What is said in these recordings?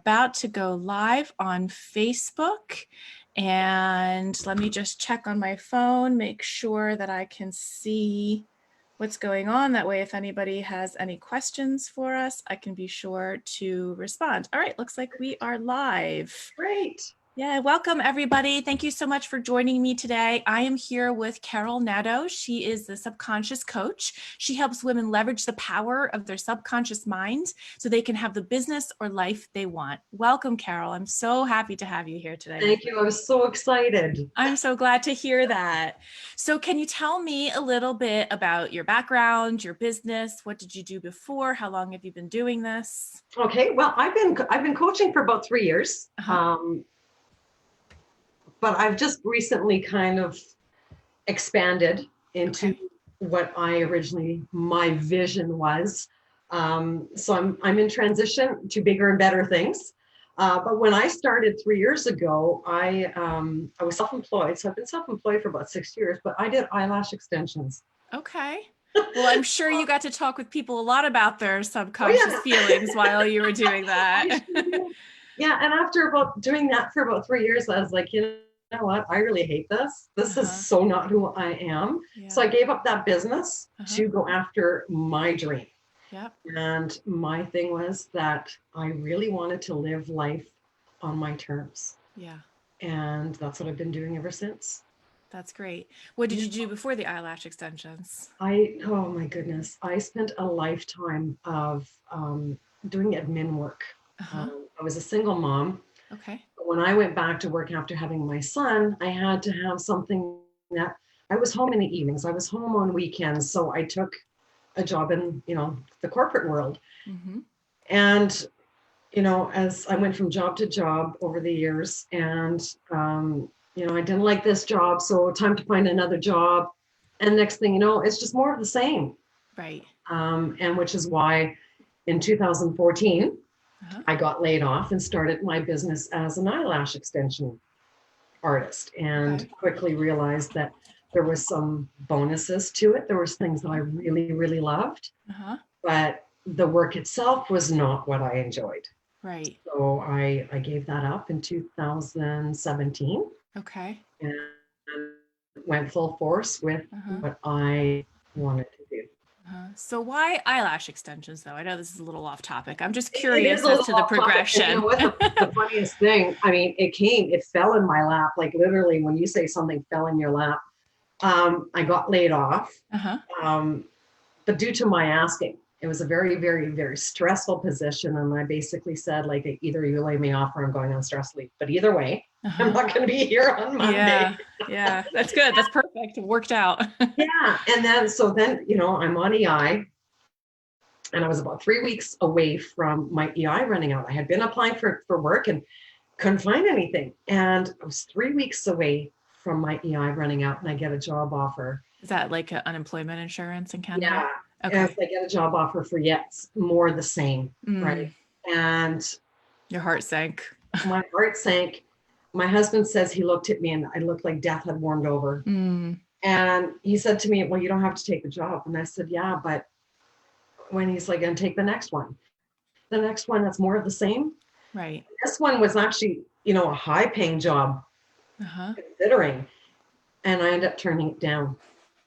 about to go live on Facebook. And let me just check on my phone, make sure that I can see what's going on. That way, if anybody has any questions for us, I can be sure to respond. All right, looks like we are live. Great. Yeah, welcome everybody. Thank you so much for joining me today. I am here with Carole Nadeau. She is the subconscious coach. She helps women leverage the power of their subconscious mind so they can have the business or life they want. Welcome, Carole. I'm so happy to have you here today. Thank you. I was so excited. I'm so glad to hear that. So can you tell me a little bit about your background, your business? What did you do before? How long have you been doing this? Okay. Well, I've been coaching for about 3 years. But I've just recently kind of expanded into what my vision was. So I'm in transition to bigger and better things. But when I started 3 years ago, I was self-employed. So I've been self-employed for about 6 years, but I did eyelash extensions. Okay. Well, I'm sure you got to talk with people a lot about their subconscious feelings while you were doing that. Yeah. And after doing that for about 3 years, I was like, you know what? I really hate this. This is so not who I am. Yeah. So I gave up that business to go after my dream. Yep. And my thing was that I really wanted to live life on my terms. Yeah. And that's what I've been doing ever since. That's great. What did you do before the eyelash extensions? Oh my goodness. I spent a lifetime of doing admin work. I was a single mom. Okay. But when I went back to work after having my son, I had to have something that I was home in the evenings. I was home on weekends. So I took a job in, the corporate world. And, as I went from job to job over the years and, I didn't like this job. So time to find another job. And next thing you know, it's just more of the same. Right. And which is why in 2014, I got laid off and started my business as an eyelash extension artist and quickly realized that there was some bonuses to it. There was things that I really, really loved, but the work itself was not what I enjoyed. Right. So I gave that up in 2017. Okay. And went full force with what I wanted to do. So why eyelash extensions though? I know this is a little off topic. I'm just curious as to the progression. You know what, the funniest thing, I mean, it fell in my lap. Like literally when you say something fell in your lap, I got laid off. But due to my asking, it was a very, very, very stressful position. And I basically said, like, either you lay me off or I'm going on stress leave. But either way, I'm not going to be here on Monday. Yeah, that's good. That's perfect. It worked out. Yeah. And then, I'm on EI and I was about 3 weeks away from my EI running out. I had been applying for work and couldn't find anything. And I was 3 weeks away from my EI running out and I get a job offer. Is that like unemployment insurance in Canada? Yeah. Okay. And I get a job offer for more the same, right? And your heart sank. My heart sank. My husband says he looked at me and I looked like death had warmed over. And he said to me, well, you don't have to take the job. And I said, yeah, but when he's like, and take the next one. The next one that's more of the same. Right. This one was actually, a high paying job considering. And I ended up turning it down.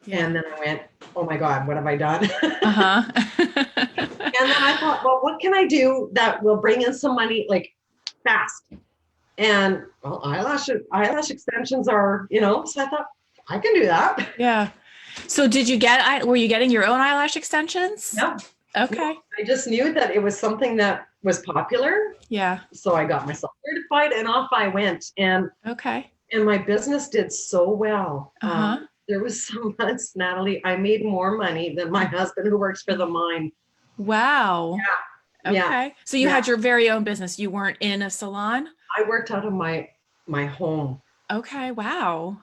Yeah. And then I went, oh my God, what have I done? And then I thought, well, what can I do that will bring in some money like fast? And well, eyelash extensions are, so I thought I can do that. Yeah. So were you getting your own eyelash extensions? No. Okay. I just knew that it was something that was popular. Yeah. So I got myself certified and off I went. And my business did so well. There was some months, Natalie, I made more money than my husband who works for the mine. Wow. Yeah. Okay. Yeah. So you had your very own business. You weren't in a salon? I worked out of my home. Okay. Wow.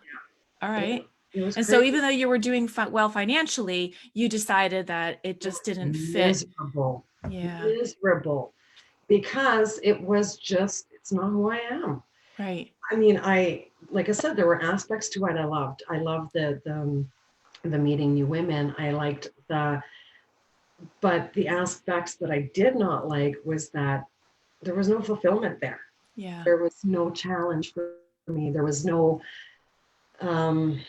Yeah. All right. It was and crazy. So even though you were doing well financially, you decided that it just didn't fit. Miserable. Yeah. Miserable. Because it's not who I am. Right. I mean, like I said, there were aspects to what I loved. I loved the meeting new women. I liked but the aspects that I did not like was that there was no fulfillment there. Yeah. There was no challenge for me. There was no, um,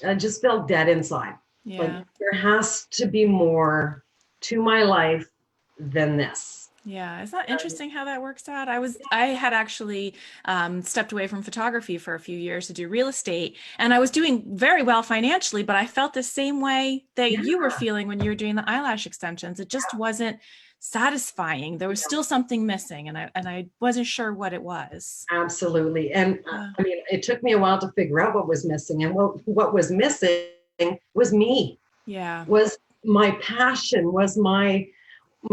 I just felt dead inside. Like Yeah. there has to be more to my life than this. Yeah, is that interesting how that works out? I had actually stepped away from photography for a few years to do real estate, and I was doing very well financially, but I felt the same way that Yeah, you were feeling when you were doing the eyelash extensions. It just wasn't satisfying. There was still something missing, and I wasn't sure what it was. absolutely. And Yeah. I mean, it took me a while to figure out what was missing, and what was missing was me, Yeah. was my passion, was my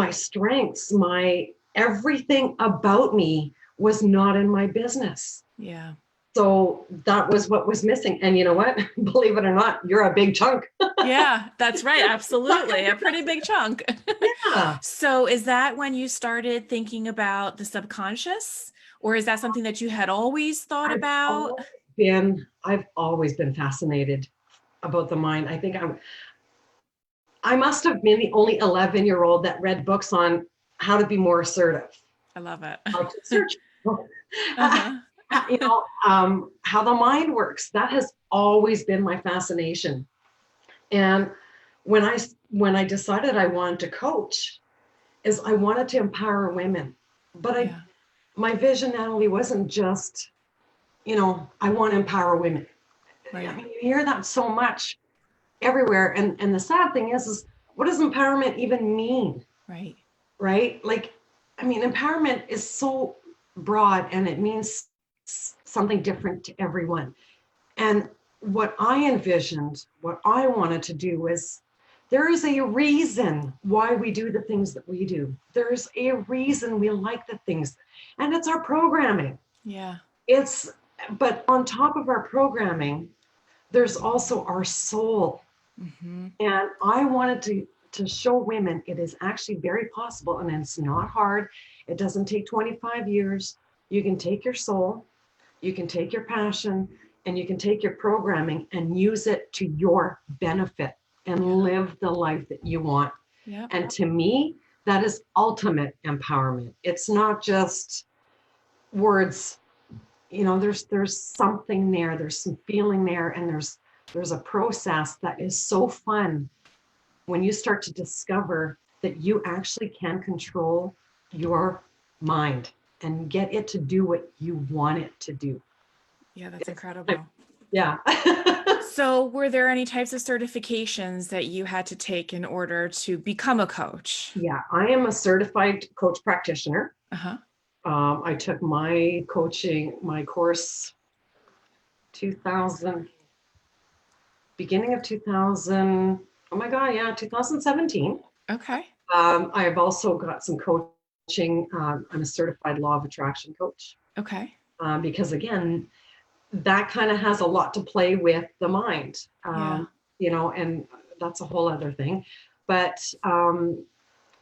strengths, my everything about me was not in my business. Yeah. So that was what was missing. And you know what? Believe it or not, you're a big chunk. Yeah, that's right. Absolutely. A pretty big chunk. Yeah. So is that when you started thinking about the subconscious, or is that something that you had always thought I've about? always I've always been fascinated about the mind. I think I must have been the only 11-year-old that read books on how to be more assertive, I love it. how to search, Uh-huh. how the mind works. That has always been my fascination. And when I decided I wanted to coach, is I wanted to empower women. But Yeah. my vision, Natalie, wasn't just, I want to empower women. I Right. mean, you hear that so much everywhere. And the sad thing is what does empowerment even mean? Right. Right? Like, I mean, empowerment is so broad and it means something different to everyone. And what I envisioned, what I wanted to do was there is a reason why we do the things that we do. There's a reason we like the things, and it's our programming. Yeah. But on top of our programming, there's also our soul. Mm-hmm. And I wanted to show women it is actually very possible, and it's not hard. It doesn't take 25 years. You can take your soul, you can take your passion, and you can take your programming and use it to your benefit and Yeah. live the life that you want. Yeah. And to me, that is ultimate empowerment. It's not just words. There's something there, there's some feeling there, and there's a process that is so fun when you start to discover that you actually can control your mind and get it to do what you want it to do. Yeah, that's incredible. Yeah. So, were there any types of certifications that you had to take in order to become a coach? Yeah, I am a certified coach practitioner. Uh-huh. I took my course 2000, beginning of 2000. Oh my God, yeah, 2017. Okay. I've also got some coaching. I'm a certified law of attraction coach. Okay. Because again, that kind of has a lot to play with the mind, Yeah. and that's a whole other thing. But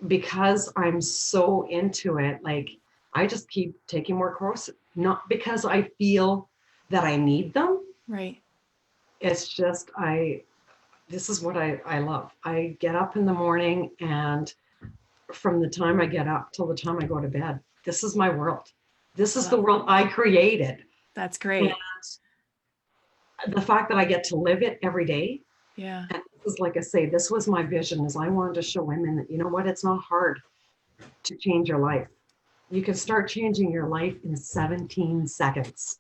because I'm so into it, like I just keep taking more courses, not because I feel that I need them. Right. It's just, this is what I love. I get up in the morning, and from the time I get up till the time I go to bed, this is my world. This is the world I created. That's great. And the fact that I get to live it every day. Yeah. And this is, like I say, this was my vision, is I wanted to show women that, you know what, it's not hard to change your life. You can start changing your life in 17 seconds.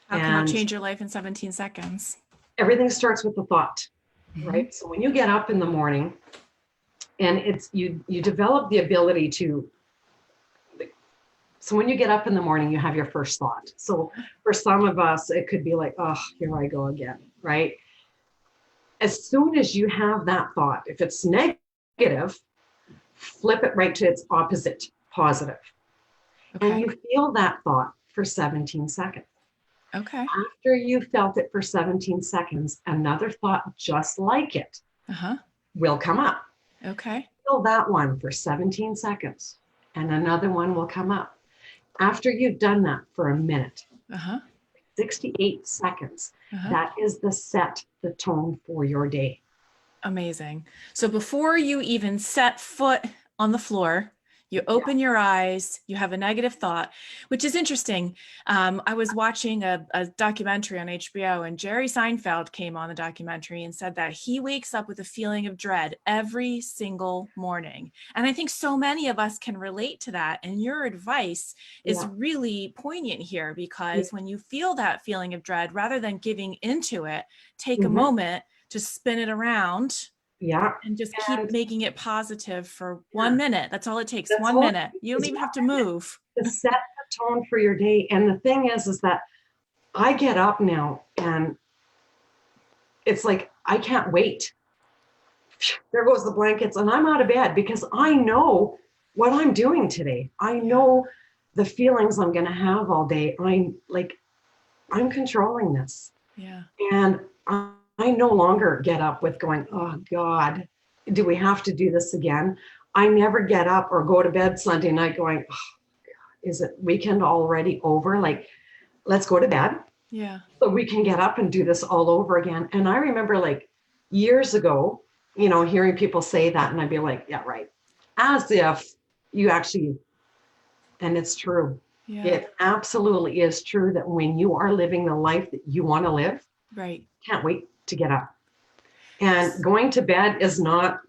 How can you And change your life in 17 seconds? everything starts with the thought, Mm-hmm. right? So when you get up in the morning, and it's you develop the ability to, so when you get up in the morning, you have your first thought. So for some of us, it could be like, oh, here I go again, right? As soon as you have that thought, if it's negative, flip it right to its opposite, positive. Okay. And you feel that thought for 17 seconds. Okay. After you felt it for 17 seconds, another thought just like it Uh-huh. will come up. Okay. Feel that one for 17 seconds, and another one will come up. After you've done that for a minute, Uh-huh. 68 seconds, Uh-huh. that is the tone for your day. Amazing. So before you even set foot on the floor, You open your eyes, you have a negative thought, which is interesting. I was watching a documentary on HBO, and Jerry Seinfeld came on the documentary and said that he wakes up with a feeling of dread every single morning. And I think so many of us can relate to that. And your advice is Yeah. really poignant here, Yeah. because when you feel that feeling of dread, rather than giving into it, take a Mhm. moment to spin it around Yeah. and just keep And making it positive for yeah, 1 minute. That's all it takes. that's One all minute. You don't is even have to move. to set the tone for your day. And the thing is that I get up now and it's like, I can't wait. There goes the blankets and I'm out of bed because I know what I'm doing today. I Yeah. know the feelings I'm going to have all day. I'm controlling this. Yeah. And I no longer get up with going, oh God, do we have to do this again? I never get up or go to bed Sunday night going, oh, is it weekend already over? Like, let's go to bed Yeah. so we can get up and do this all over again. And I remember like years ago, hearing people say that, and I'd be like, yeah, right. As if you actually, and it's true. Yeah. It absolutely is true that when you are living the life that you want to live, Right. can't wait to get up. And going to bed is not,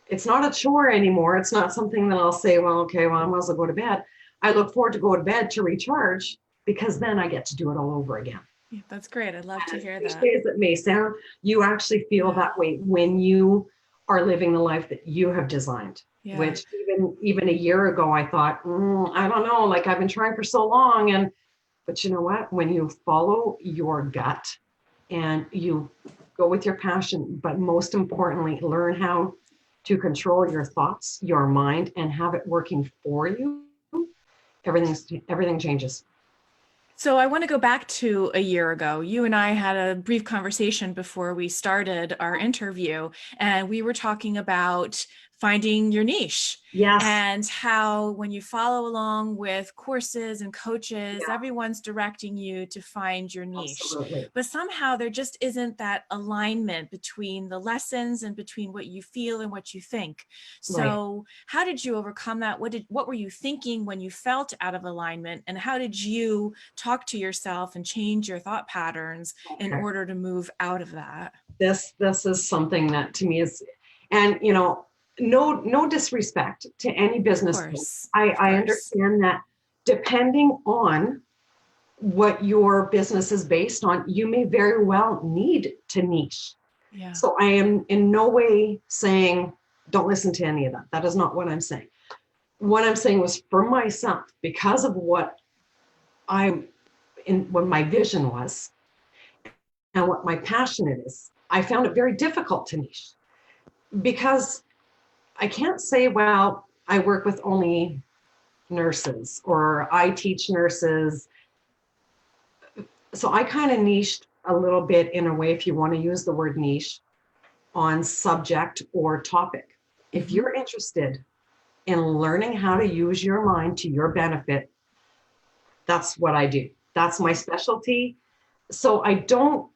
it's not a chore anymore. It's not something that I'll say, well, okay, well, I might as well go to bed. I look forward to go to bed to recharge because then I get to do it all over again. Yeah, that's great. I'd love to And as hear that. cliche as it may sound, you actually feel Yeah. that way when you are living the life that you have designed. Yeah. Which even a year ago, I thought, I don't know, like I've been trying for so long. But you know what? When you follow your gut and you go with your passion, but most importantly, learn how to control your thoughts, your mind, and have it working for you, everything changes. So I want to go back to a year ago. You and I had a brief conversation before we started our interview, and we were talking about finding your niche Yes. and how when you follow along with courses and coaches, Yeah, everyone's directing you to find your niche. absolutely. But somehow there just isn't that alignment between the lessons and between what you feel and what you think. Right. So how did you overcome that? What were you thinking when you felt out of alignment, and how did you talk to yourself and change your thought patterns in Okay. order to move out of that? This is something that to me is, and no disrespect to any Of business coach. course, of I course. understand that depending on what your business is based on, you may very well need to niche. Yeah. So I am in no way saying don't listen to any of that. That is not what I'm saying. What I'm saying was for myself, because of what what my vision was and what my passion is, I found it very difficult to niche because I can't say, well, I work with only nurses or I teach nurses. So I kind of niched a little bit in a way, if you want to use the word niche, on subject or topic. If Mm-hmm. you're interested in learning how to use your mind to your benefit, that's what I do. That's my specialty. So I don't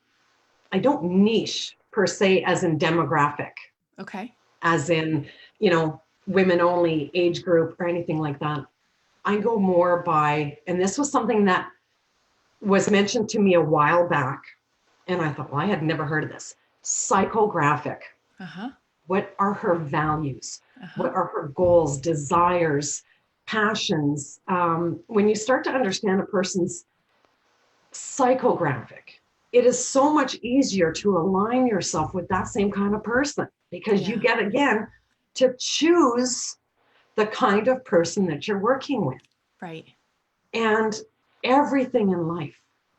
niche per se as in demographic, Okay. as in, women only age group or anything like that. I go more by, and this was something that was mentioned to me a while back. And I thought, well, I had never heard of this. Psychographic. Uh-huh. What are her values? Uh-huh. What are her goals, desires, passions? When you start to understand a person's psychographic, it is so much easier to align yourself with that same kind of person because you Yeah. get, again, to choose the kind of person that you're working with. Right. And everything in life,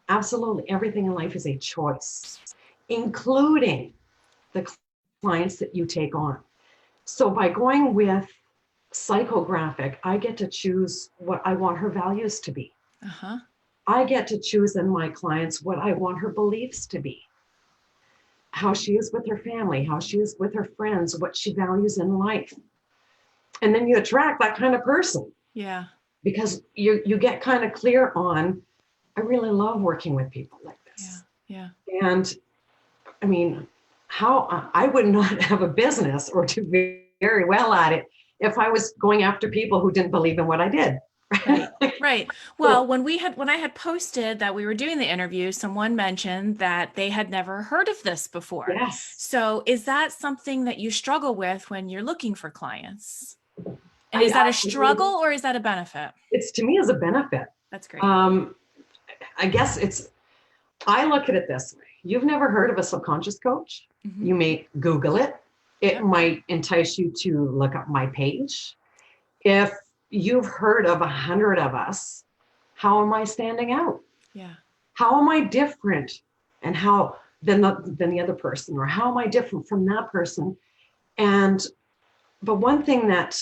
absolutely everything in life is a choice, including the clients that you take on. So by going with psychographic, I get to choose what I want her values to be. Uh-huh. I get to choose in my clients what I want her beliefs to be, how she is with her family, how she is with her friends, what she values in life. And then you attract that kind of person Yeah. because you get kind of clear on, I really love working with people like Yeah. this. Yeah. And I mean, how I would not have a business or do very well at it if I was going after people who didn't believe in what I did. Right. Right. Well, when I had posted that we were doing the interview, someone mentioned that they had never heard of this before. Yes. So is that something that you struggle with when you're looking for clients? And I is that a struggle absolutely, or is that a benefit? it's to me as a benefit. That's great. I guess I look at it this way. You've never heard of a subconscious coach. Mm-hmm. You may Google it. It Yep. might entice you to look up my page. If you've heard of 100 of us, how am I standing out? Yeah. How am I different? And how than the other person, or how am I different from that person? But one thing that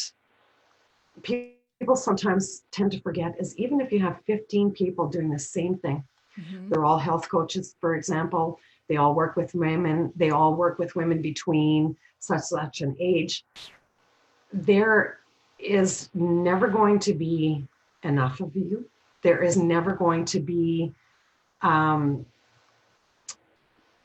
people sometimes tend to forget is, even if you have 15 people doing the same thing, Mm-hmm. they're all health coaches, for example, they all work with women between such an age, there is never going to be enough of you. There is never going to be,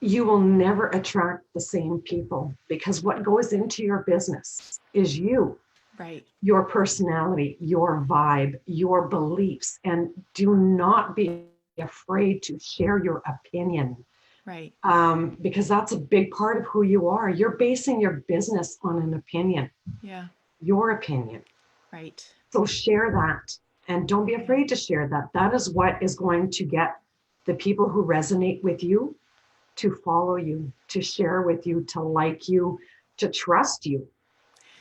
you will never attract the same people, because what goes into your business is you. Right. Your personality, your vibe, your beliefs, and do not be afraid to share your opinion. Right. Because that's a big part of who you are. You're basing your business on an opinion, Yeah. your opinion. Right. So share that, and don't be afraid to share that. That is what is going to get the people who resonate with you to follow you, to share with you, to like you, to trust you.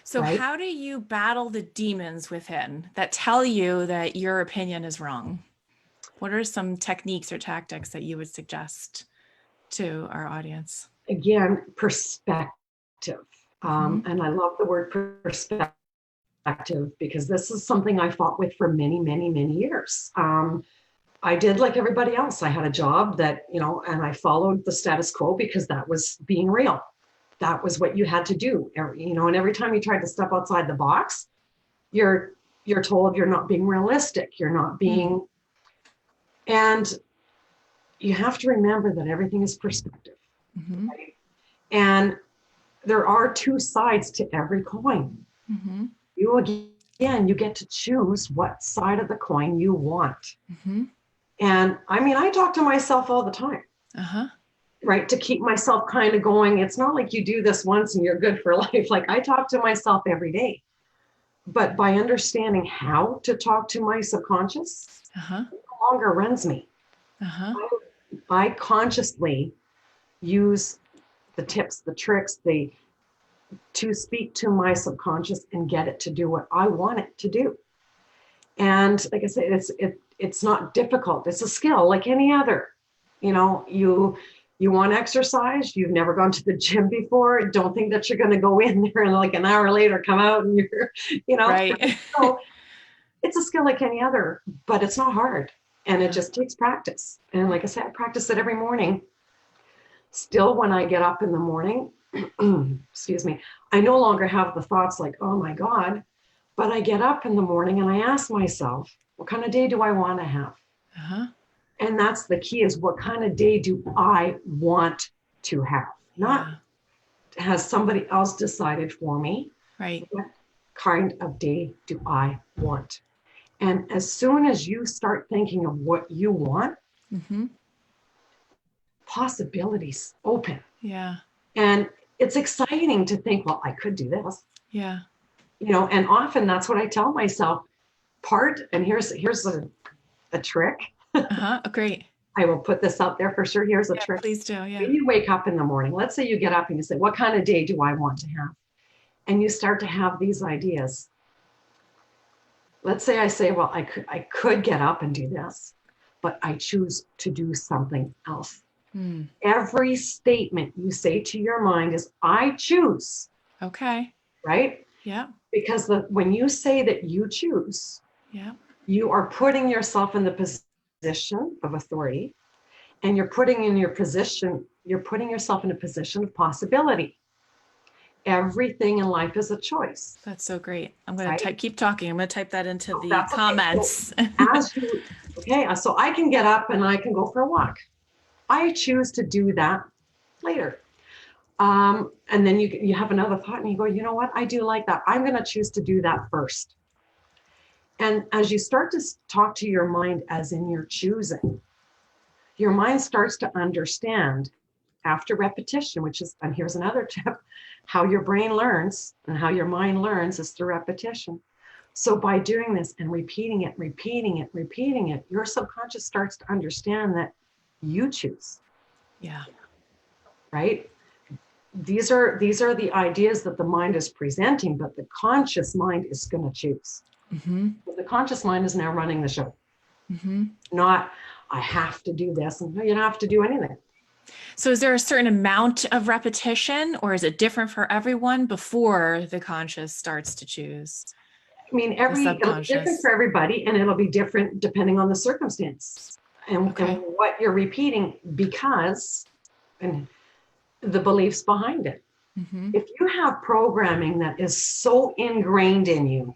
So Right? how do you battle the demons within that tell you that your opinion is wrong? What are some techniques or tactics that you would suggest to our audience? Again, perspective. Mm-hmm. And I love the word perspective, because this is something I fought with for many, many, many years. I did like everybody else. I had a job that, and I followed the status quo because that was being real. That was what you had to do. And every time you tried to step outside the box, you're told you're not being realistic. You're not being, and you have to remember that everything is perspective. Mm-hmm. Right? And there are two sides to every coin. Mm-hmm. You get to choose what side of the coin you want. Mm-hmm. And I mean, I talk to myself all the time. Uh-huh. Right, to keep myself kind of going. It's not like you do this once and you're good for life. Like, I talk to myself every day. But by understanding how to talk to my subconscious, Uh-huh. it no longer runs me. Uh-huh. I consciously use the tips, the tricks, to speak to my subconscious and get it to do what I want it to do. And like I said, it's not difficult. It's a skill like any other. You want to exercise, you've never gone to the gym before, don't think that you're going to go in there and like an hour later come out and you're, Right. so it's a skill like any other, but it's not hard. And it just takes practice. And like I said, I practice it every morning. Still, when I get up in the morning, excuse me, I no longer have the thoughts like, oh my God, but I get up in the morning and I ask myself, what kind of day do I want to have? Uh-huh. And that's the key, is what kind of day do I want to have? Not has somebody else decided for me. Right. What kind of day do I want? And as soon as you start thinking of what you want, Mm-hmm. possibilities open. Yeah. And it's exciting to think, well, I could do this. Yeah. And often that's what I tell myself. And here's a trick. Uh-huh. Oh, great. I will put this out there for sure. Here's a trick. Please do. Yeah. When you wake up in the morning, let's say you get up and you say, what kind of day do I want to have? And you start to have these ideas. Let's say I say, well, I could get up and do this, but I choose to do something else. Every statement you say to your mind is, I choose. Okay. Right? Yeah. Because when you say that you choose, you are putting yourself in the position of authority, and you're putting yourself in a position of possibility. Everything in life is a choice. That's so great. I'm going to keep talking. I'm going to type that into the comments. So I can get up and I can go for a walk. I choose to do that later. And then you have another thought and you go, you know what? I do like that. I'm going to choose to do that first. And as you start to talk to your mind as in you're choosing, your mind starts to understand after repetition, which is, and here's another tip, how your brain learns and how your mind learns is through repetition. So by doing this and repeating it, your subconscious starts to understand that you choose. Yeah. Right? These are the ideas that the mind is presenting, but the conscious mind is going to choose. Mm-hmm. The conscious mind is now running the show. Mm-hmm. Not, I have to do this. And no, you don't have to do anything. So is there a certain amount of repetition, or is it different for everyone before the conscious starts to choose? I mean, The it'll be different subconscious. for everybody, and it'll be different depending on the circumstance and what you're repeating, because, and the beliefs behind it. Mm-hmm. If you have programming that is so ingrained in you,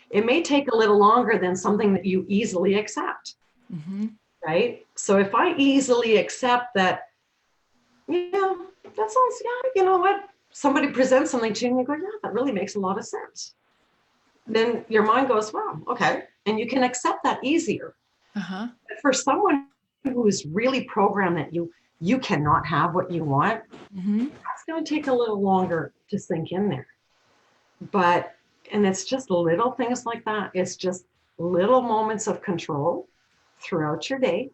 it may take a little longer than something that you easily accept. Mm-hmm. Right? So if I easily accept that, yeah, that sounds, yeah, you know what? Somebody presents something to you and you go, yeah, that really makes a lot of sense. Then your mind goes, wow, okay. And you can accept that easier. Uh-huh. But for someone who is really programmed that you cannot have what you want, Mm-hmm. that's going to take a little longer to sink in there. But, and it's just little things like that. It's just little moments of control throughout your day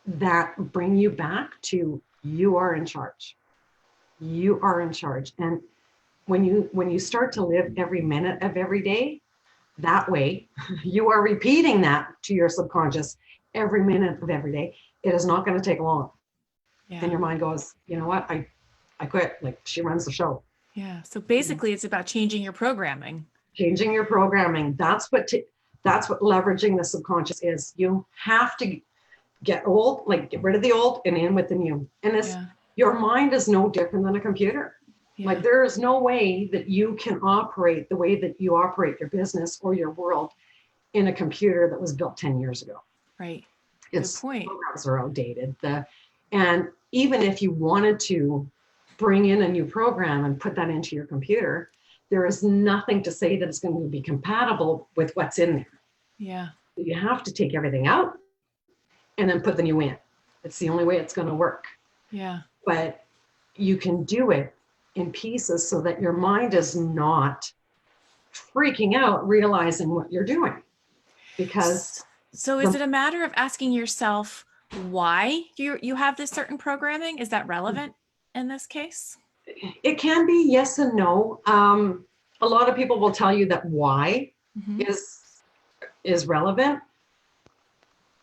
that bring you back to you are in charge. You are in charge. And when you start to live every minute of every day that way, you are repeating that to your subconscious every minute of every day. It is not going to take long. Yeah. And your mind goes, you know what? I quit. Like, she runs the show. Yeah. So basically it's about changing your programming. Changing your programming. That's what leveraging the subconscious is. You have to get rid of the old and in with the new. And your mind is no different than a computer. Yeah. Like, there is no way that you can operate the way that you operate your business or your world in a computer that was built 10 years ago. Right. Its good point. programs are outdated. And even if you wanted to bring in a new program and put that into your computer, there is nothing to say that it's going to be compatible with what's in there. Yeah. You have to take everything out and then put the new in. It's the only way it's going to work. Yeah. But you can do it in pieces so that your mind is not freaking out realizing what you're doing. Because so is it a matter of asking yourself why you have this certain programming? Is that relevant in this case? It can be yes and no. A lot of people will tell you that why is relevant.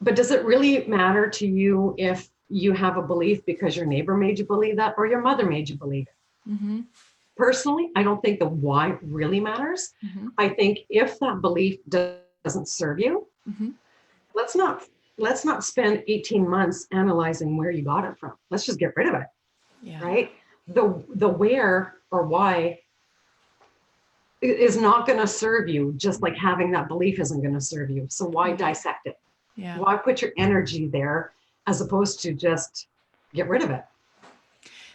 But does it really matter to you if you have a belief because your neighbor made you believe that or your mother made you believe it? Mm-hmm. Personally, I don't think the why really matters. Mm-hmm. I think if that belief doesn't serve you, let's not spend 18 months analyzing where you got it from. Let's just get rid of it. Yeah. Right? The where or why is not going to serve you, just like having that belief isn't going to serve you. So why dissect it? Yeah. Why put your energy there as opposed to just get rid of it?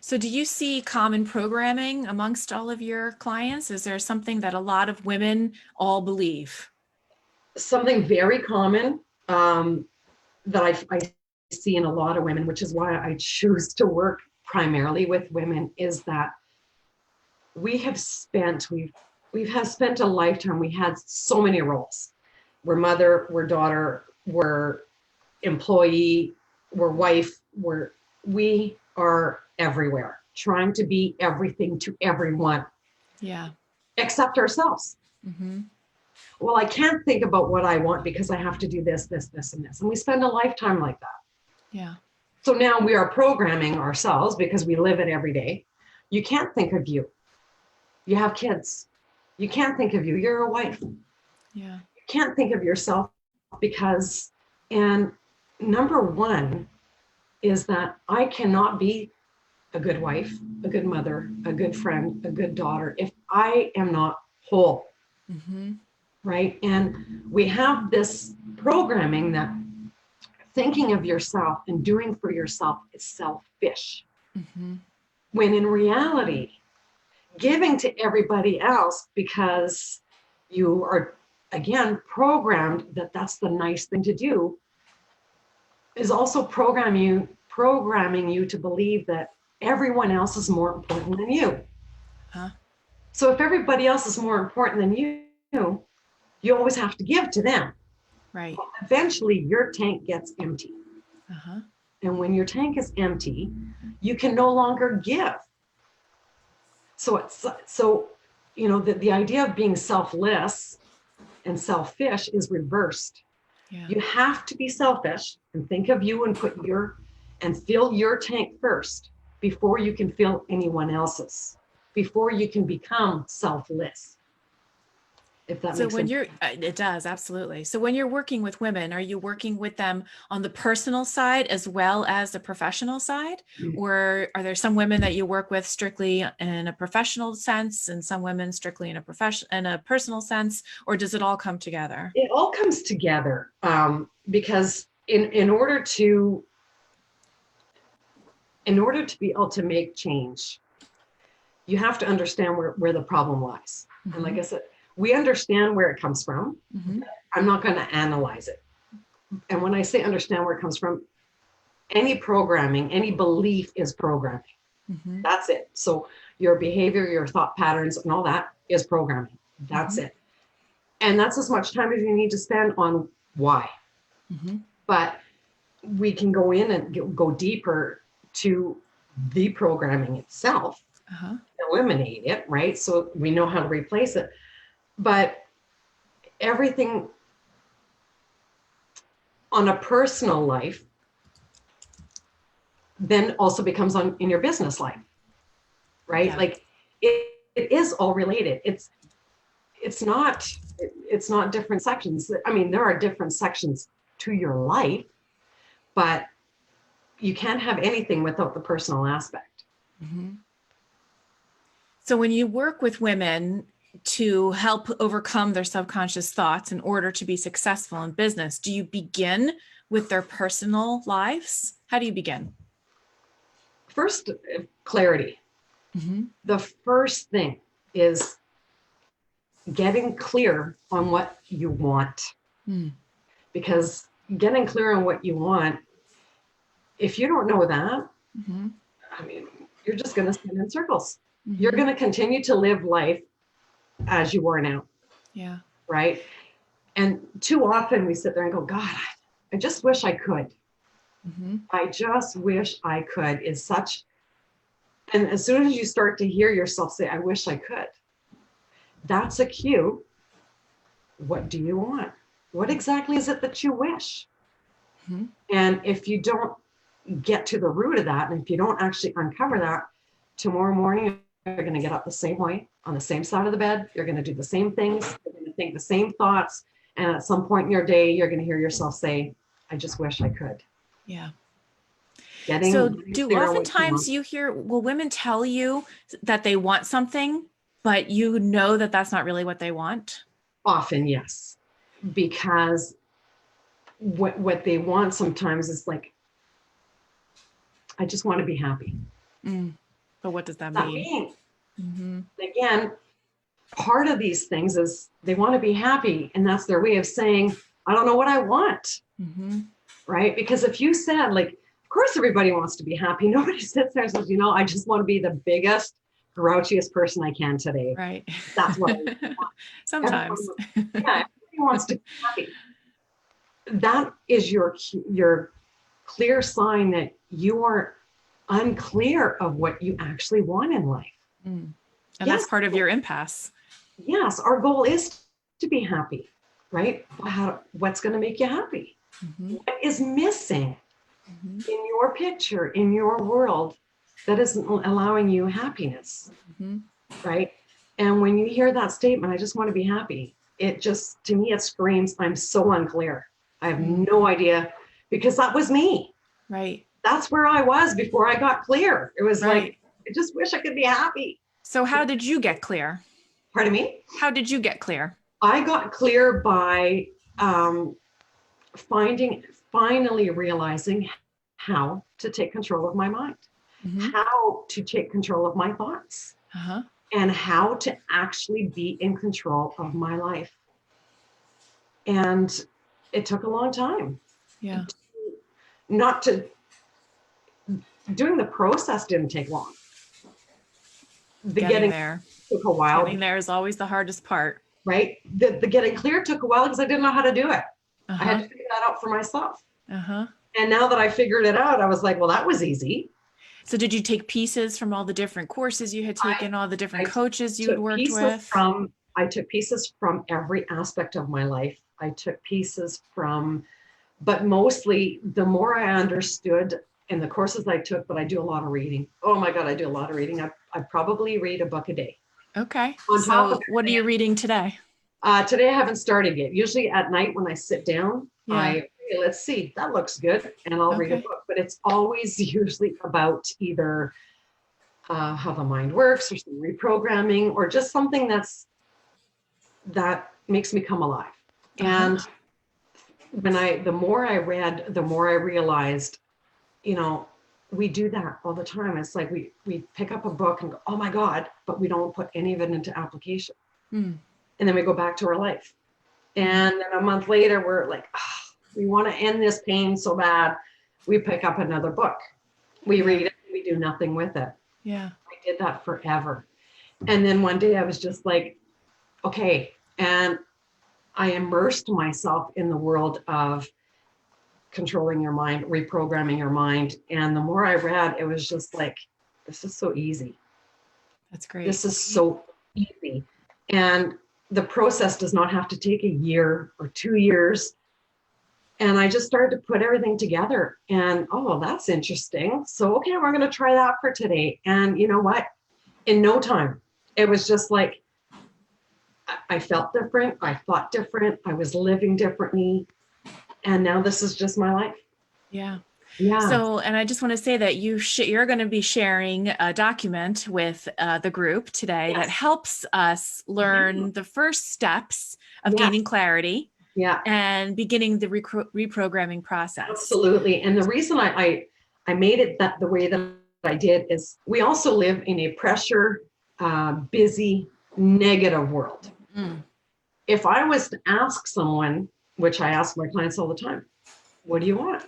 So do you see common programming amongst all of your clients? Is there something that a lot of women all believe? Something very common that I see in a lot of women, which is why I choose to work primarily with women, is that we've spent a lifetime. We had so many roles. We're mother, we're daughter, we're employee, we're wife, we are everywhere, trying to be everything to everyone. Yeah. Except ourselves. Mm-hmm. Well, I can't think about what I want because I have to do this, this, this, and this. And we spend a lifetime like that. Yeah. So now we are programming ourselves because we live it every day. You can't think of you. You have kids. You can't think of you. You're a wife. Yeah. You can't think of yourself because, and number one is that I cannot be a good wife, a good mother, a good friend, a good daughter if I am not whole. Mm-hmm. Right? And we have this programming that thinking of yourself and doing for yourself is selfish. Mm-hmm. when in reality, giving to everybody else because you are, again, programmed that that's the nice thing to do, is also programming you to believe that everyone else is more important than you. Huh? So if everybody else is more important than you always have to give to them. Right. Eventually, your tank gets empty. Uh-huh. And when your tank is empty, you can no longer give. So the idea of being selfless and selfish is reversed. Yeah. You have to be selfish and think of you and fill your tank first before you can fill anyone else's, before you can become selfless. If that So makes when sense. you're, it does, absolutely. So when you're working with women, are you working with them on the personal side as well as the professional side? Or are there some women that you work with strictly in a professional sense and some women strictly in a personal sense, or does it all come together? It all comes together because in order to be able to make change, you have to understand where the problem lies. Mm-hmm. And like I said, we understand where it comes from. Mm-hmm. I'm not going to analyze it. And when I say understand where it comes from, any programming, any belief is programming. Mm-hmm. That's it. So your behavior, your thought patterns, and all that is programming. That's it. And that's as much time as you need to spend on why. Mm-hmm. But we can go in and go deeper to the programming itself, eliminate it, right? So we know how to replace it. But everything on a personal life then also becomes in your business life, right? Yeah. Like it is all related. It's not different sections. I mean, there are different sections to your life, but you can't have anything without the personal aspect. Mm-hmm. So when you work with women to help overcome their subconscious thoughts in order to be successful in business, do you begin with their personal lives? How do you begin? First, clarity. Mm-hmm. The first thing is getting clear on what you want. Mm. Because getting clear on what you want, if you don't know that, mm-hmm. I mean, you're just going to spin in circles. Mm-hmm. You're going to continue to live life as you are now. Yeah. Right. And too often we sit there and go, God, I just wish I could. Mm-hmm. I just wish I could is such. And as soon as you start to hear yourself say, I wish I could, that's a cue. What do you want? What exactly is it that you wish? Mm-hmm. And if you don't get to the root of that, and if you don't actually uncover that, tomorrow morning, you're going to get up the same way on the same side of the bed. You're going to do the same things. You're going to think the same thoughts. And at some point in your day, you're going to hear yourself say, I just wish I could. Yeah. So do oftentimes you hear, will women tell you that they want something, but you know that that's not really what they want? Often, yes. Because what they want sometimes is like, I just want to be happy. Mm. But what does that mean? Mm-hmm. Again, part of these things is they want to be happy, and that's their way of saying, I don't know what I want. Mm-hmm. Right? Because if you said, like, of course everybody wants to be happy. Nobody sits there and says, I just want to be the biggest, grouchiest person I can today. Right. That's what I want. Sometimes. Everybody wants to be happy. That is your clear sign that you are unclear of what you actually want in life. Mm. And that's part of your impasse. Yes, our goal is to be happy, right? What's going to make you happy? Mm-hmm. What is missing in your picture, in your world, that isn't allowing you happiness, right? And when you hear that statement, I just want to be happy, it just, to me, it screams, I'm so unclear. I have no idea, because that was me. Right. That's where I was before I got clear. It was like, I just wish I could be happy. So how did you get clear? Pardon me? How did you get clear? I got clear by finally realizing how to take control of my mind. Mm-hmm. how to take control of my thoughts Uh-huh. and how to actually be in control of my life. And it took a long time. Yeah. Not to, doing the process didn't take long. The Getting getting there. took a while, Getting there is always the hardest part. right? The getting clear took a while because I didn't know how to do it. I had Uh-huh. to figure that out for myself. Uh-huh. And now that I figured it out, I was like, well, that was easy. So did you take pieces from all the different courses you had taken, all the different I coaches you had took worked pieces with? I took pieces from every aspect of my life. I took pieces from, but mostly the more I understood in the courses I took, but I do a lot of reading. Oh my God, I do a lot of reading. I probably read a book a day. Okay. On top of So what are you reading today? today I haven't started yet. Usually at night when I sit down, Yeah. hey, let's see, that looks good, and I'll read a Okay. book. But it's always usually about either how the mind works, or some reprogramming, or just something that makes me come alive. Uh-huh. And the more I read, the more I realized, you know, we do that all the time. It's like we pick up a book and go, oh my God, but we don't put any of it into application. Mm. And then we go back to our life. And then a month later, we're like, oh, we want to end this pain so bad. We pick up another book. We read it. We do nothing with it. Yeah. I did that forever. And then one day I was just like, okay. And I immersed myself in the world of controlling your mind, reprogramming your mind. And the more I read, it was just like, this is so easy. That's great. This is so easy. And the process does not have to take a year or 2 years. And I just started to put everything together and, oh, that's interesting. So, okay, we're going to try that for today. And you know what? In no time, it was just like, I felt different. I thought different. I was living differently. And now this is just my life. Yeah. Yeah. So, and I just want to say that you're going to be sharing a document with the group today that Yes. helps us learn the first steps of Yes. gaining clarity Yeah. and beginning the reprogramming process. Absolutely. And the reason I made it that the way that I did is we also live in a pressure, busy, negative world. Mm. If I was to ask someone, which I ask my clients all the time, what do you want?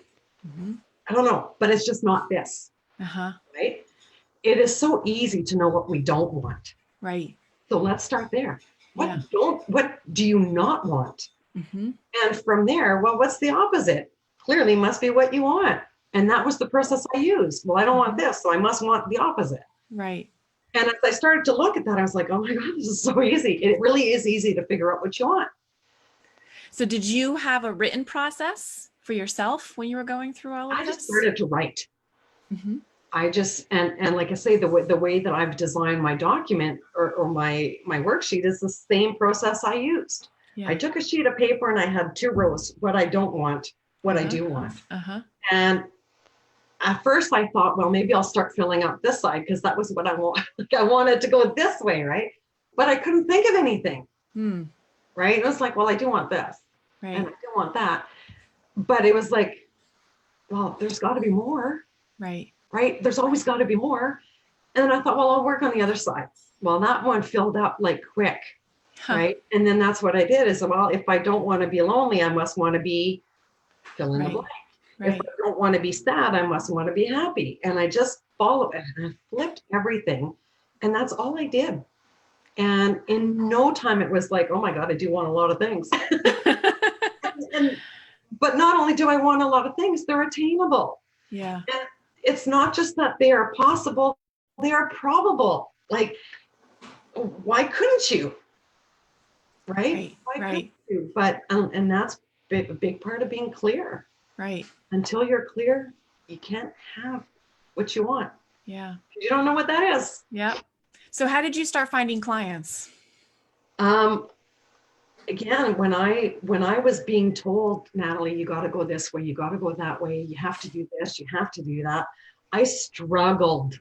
Mm-hmm. I don't know, but it's just not this. Uh-huh. Right? It is so easy to know what we don't want. Right. So let's start there. Yeah. What do you not want? Mm-hmm. And from there, well, what's the opposite? Clearly must be what you want. And that was the process I used. Well, I don't want this, so I must want the opposite. Right. And as I started to look at that, I was like, oh my God, this is so easy. It really is easy to figure out what you want. So did you have a written process for yourself when you were going through all of I this? just started to write. Mm-hmm. I just, and like I say, the way that I've designed my document or my worksheet is the same process I used. Yeah. I took a sheet of paper and I had 2 rows, what I don't want, what I do want. Uh-huh. And at first I thought, well, maybe I'll start filling out this side because that was what I want. Like I wanted to go this way, right? But I couldn't think of anything. Mm. Right? It was like, well, I do want this. Right. And I do want that. But it was like, well, there's got to be more. Right. Right? There's always got to be more. And then I thought, well, I'll work on the other side. Well, that one filled up like quick. Huh. Right? And then that's what I did is, well, if I don't want to be lonely, I must want to be fill in the blank. Right. If I don't want to be sad, I must want to be happy. And I just followed it and I flipped everything. And that's all I did. And in no time, it was like, oh my God, I do want a lot of things. But not only do I want a lot of things, they're attainable. Yeah. And it's not just that they are possible, they are probable. Like, why couldn't you? Right? Why couldn't you? But, and that's a big part of being clear. Right. Until you're clear, you can't have what you want. Yeah. You don't know what that is. Yeah. So how did you start finding clients? Again, when I was being told, Natalie, you got to go this way, you got to go that way, you have to do this, you have to do that, I struggled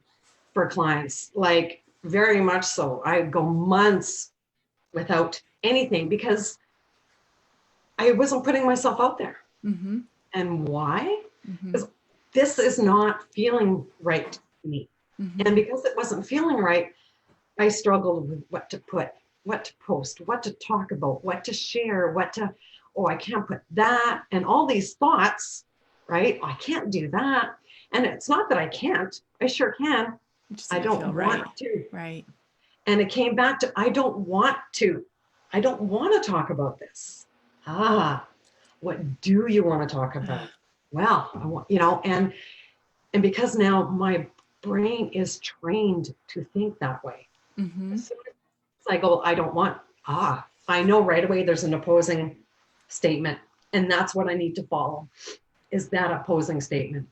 for clients, like very much so. I'd go months without anything because I wasn't putting myself out there. Mm-hmm. And why? Mm-hmm. Because this is not feeling right to me. Mm-hmm. And because it wasn't feeling right, I struggled with what to put, what to post, what to talk about, what to share, oh, I can't put that. And all these thoughts, right? I can't do that. And it's not that I can't, I sure can. Just I didn't don't feel want right. to. Right. And it came back to, I don't want to. I don't want to talk about this. What do you want to talk about? Well, I want, and because now my brain is trained to think that way. Mm-hmm. As soon as I go, I don't want, I know right away there's an opposing statement. And that's what I need to follow, is that opposing statement.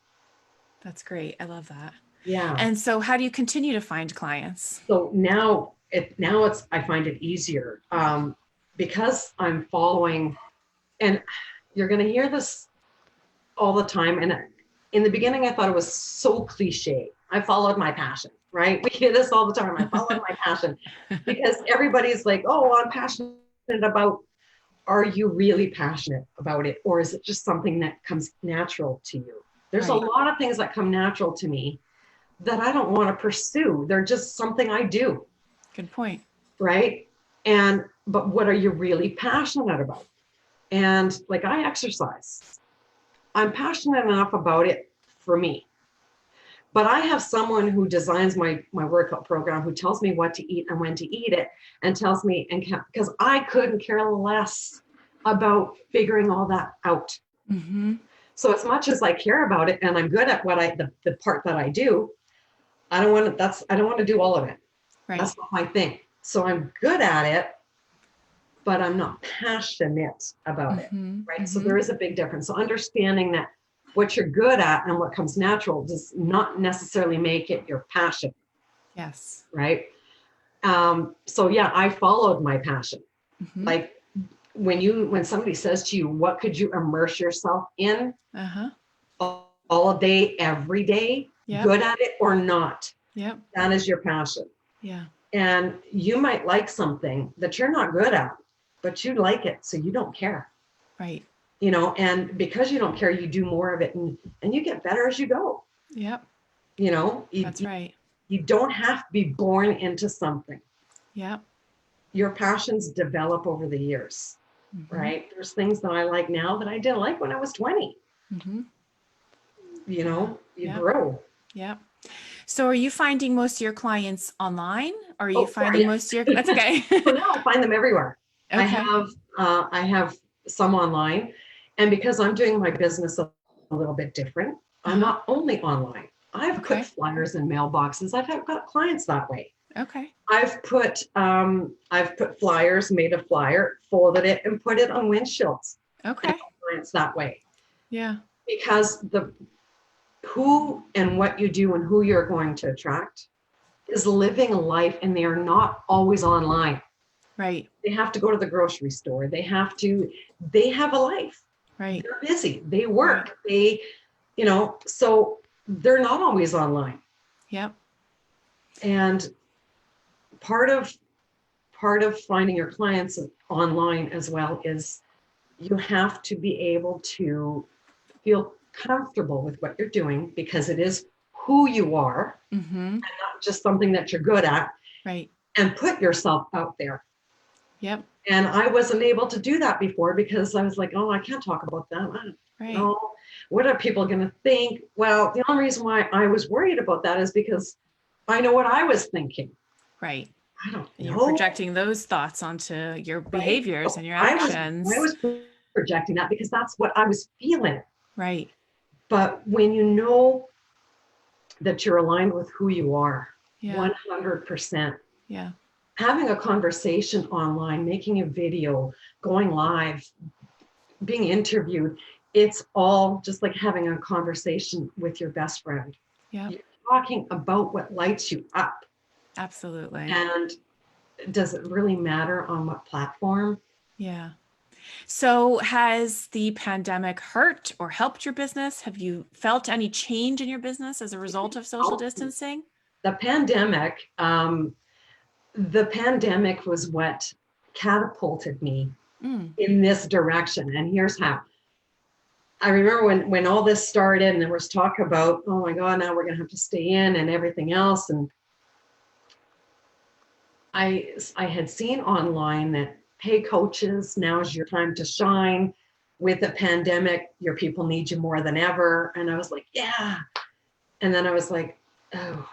That's great. I love that. Yeah. And so how do you continue to find clients? So now I find it easier because I'm following, and you're going to hear this all the time. And in the beginning, I thought it was so cliche. I followed my passion, right? We hear this all the time. I followed my passion because everybody's like, oh, I'm passionate about. Are you really passionate about it? Or is it just something that comes natural to you? There's a lot of things that come natural to me that I don't want to pursue. They're just something I do. Good point. Right. But what are you really passionate about? And like, I exercise. I'm passionate enough about it for me. But I have someone who designs my workout program, who tells me what to eat and when to eat it, and tells me, because I couldn't care less about figuring all that out. Mm-hmm. So as much as I care about it and I'm good at what the part that I do, I don't want to do all of it. Right. That's not my thing. So I'm good at it, but I'm not passionate about it. Right. Mm-hmm. So there is a big difference. So understanding that what you're good at and what comes natural does not necessarily make it your passion. Yes. Right. So yeah, I followed my passion. Mm-hmm. Like when somebody says to you, what could you immerse yourself in all day, every day, good at it or not? Yep. That is your passion. Yeah. And you might like something that you're not good at, but you like it. So you don't care. Right. And because you don't care, you do more of it and you get better as you go. Yep. That's right. You don't have to be born into something. Yep. Your passions develop over the years, right? There's things that I like now that I didn't like when I was 20. Mm-hmm. You grow. Yep. So are you finding most of your clients online, or are you finding most of your, that's okay. So now I find them everywhere. Okay. I have some online, and because I'm doing my business a little bit different, I'm not only online. I've put flyers in mailboxes. I've got clients that way. Okay. I've put flyers, made a flyer, folded it, and put it on windshields. Okay. Clients that way. Yeah. Because who and what you do and who you're going to attract is living a life, and they are not always online. Right. They have to go to the grocery store. They have a life. Right. They're busy. They work. Right. So they're not always online. Yep. And part of finding your clients online as well is you have to be able to feel comfortable with what you're doing, because it is who you are, and not just something that you're good at. Right. And put yourself out there. Yep. And I wasn't able to do that before because I was like, oh, I can't talk about that. Right. No. What are people going to think? Well, the only reason why I was worried about that is because I know what I was thinking. Right. I don't know. You're projecting those thoughts onto your behaviors and your actions. I was projecting that because that's what I was feeling. Right. But when you know that you're aligned with who you are, 100%. Yeah. Having a conversation online, making a video, going live, being interviewed, it's all just like having a conversation with your best friend. Yeah. You're talking about what lights you up. Absolutely. And does it really matter on what platform? Yeah. So has the pandemic hurt or helped your business? Have you felt any change in your business as a result of social distancing? The pandemic was what catapulted me in this direction. And here's how. I remember when all this started and there was talk about, oh my God, now we're going to have to stay in and everything else. And I had seen online that, hey, coaches, now's your time to shine. With the pandemic, your people need you more than ever. And I was like, yeah. And then I was like, oh,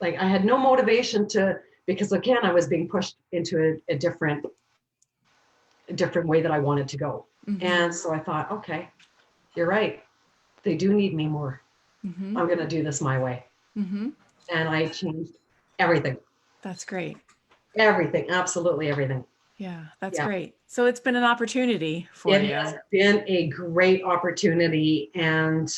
like I had no motivation to, because again, I was being pushed into a different way that I wanted to go. Mm-hmm. And so I thought, okay, you're right. They do need me more. Mm-hmm. I'm going to do this my way. Mm-hmm. And I changed everything. That's great. Everything, absolutely everything. Yeah, that's great. So it's been an opportunity for you. It has been a great opportunity. And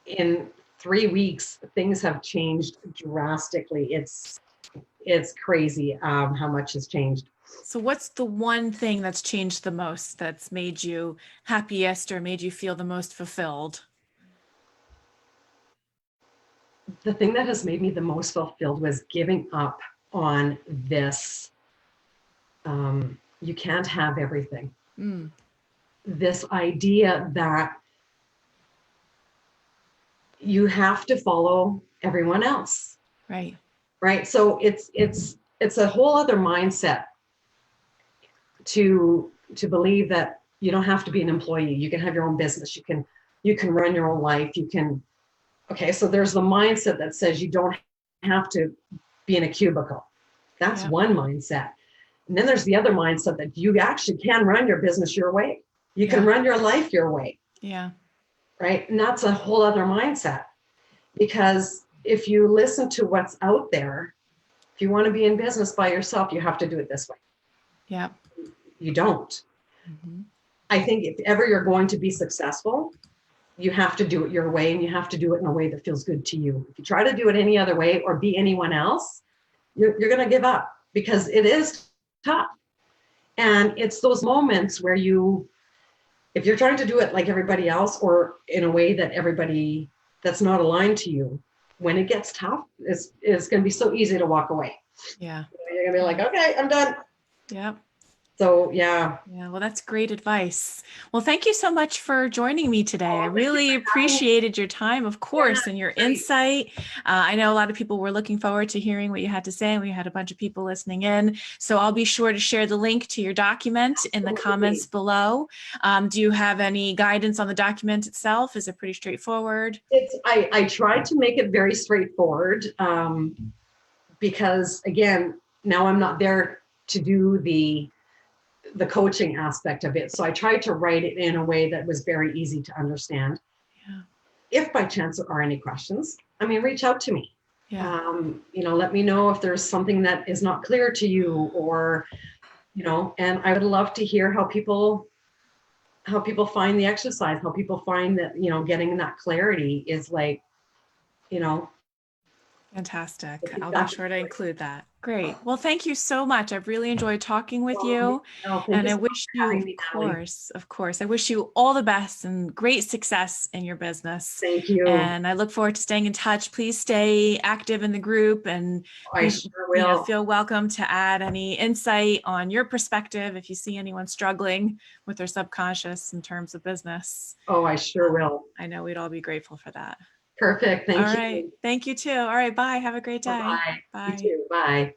in 3 weeks, things have changed drastically. It's crazy how much has changed. So what's the one thing that's changed the most, that's made you happiest or made you feel the most fulfilled? The thing that has made me the most fulfilled was giving up on this. You can't have everything. Mm. This idea that you have to follow everyone else. Right. Right. So it's a whole other mindset to believe that you don't have to be an employee. You can have your own business. You can run your own life. You can. Okay. So there's the mindset that says you don't have to be in a cubicle. That's one mindset. And then there's the other mindset that you actually can run your business your way. You can run your life your way. Yeah. Right. And that's a whole other mindset, because if you listen to what's out there, if you want to be in business by yourself, you have to do it this way. Yeah. You don't. Mm-hmm. I think if ever you're going to be successful, you have to do it your way, and you have to do it in a way that feels good to you. If you try to do it any other way or be anyone else, you're going to give up, because it is tough. And it's those moments where if you're trying to do it like everybody else or in a way that everybody that's not aligned to you, when it gets tough, it's going to be so easy to walk away. Yeah. You're going to be like, okay, I'm done. Yeah. So, yeah. Yeah. Well, that's great advice. Well, thank you so much for joining me today. I really appreciated your time, of course, and your insight. I know a lot of people were looking forward to hearing what you had to say, and we had a bunch of people listening in. So I'll be sure to share the link to your document in the comments below. Do you have any guidance on the document itself? Is it pretty straightforward? I tried to make it very straightforward, because again, now I'm not there to do the coaching aspect of it. So I tried to write it in a way that was very easy to understand. Yeah. If by chance there are any questions, reach out to me. Yeah. Let me know if there's something that is not clear to you, or, and I would love to hear how people find the exercise, how people find that, getting that clarity is like, Fantastic. I'll be sure to include that. Great. Well, thank you so much. I've really enjoyed talking with you. And I wish you, of course, I wish you all the best and great success in your business. Thank you. And I look forward to staying in touch. Please stay active in the group, and I sure will. Feel welcome to add any insight on your perspective if you see anyone struggling with their subconscious in terms of business. Oh, I sure will. I know we'd all be grateful for that. Perfect. Thank you. All right. Thank you too. All right. Bye. Have a great day. Bye. Bye. You too. Bye.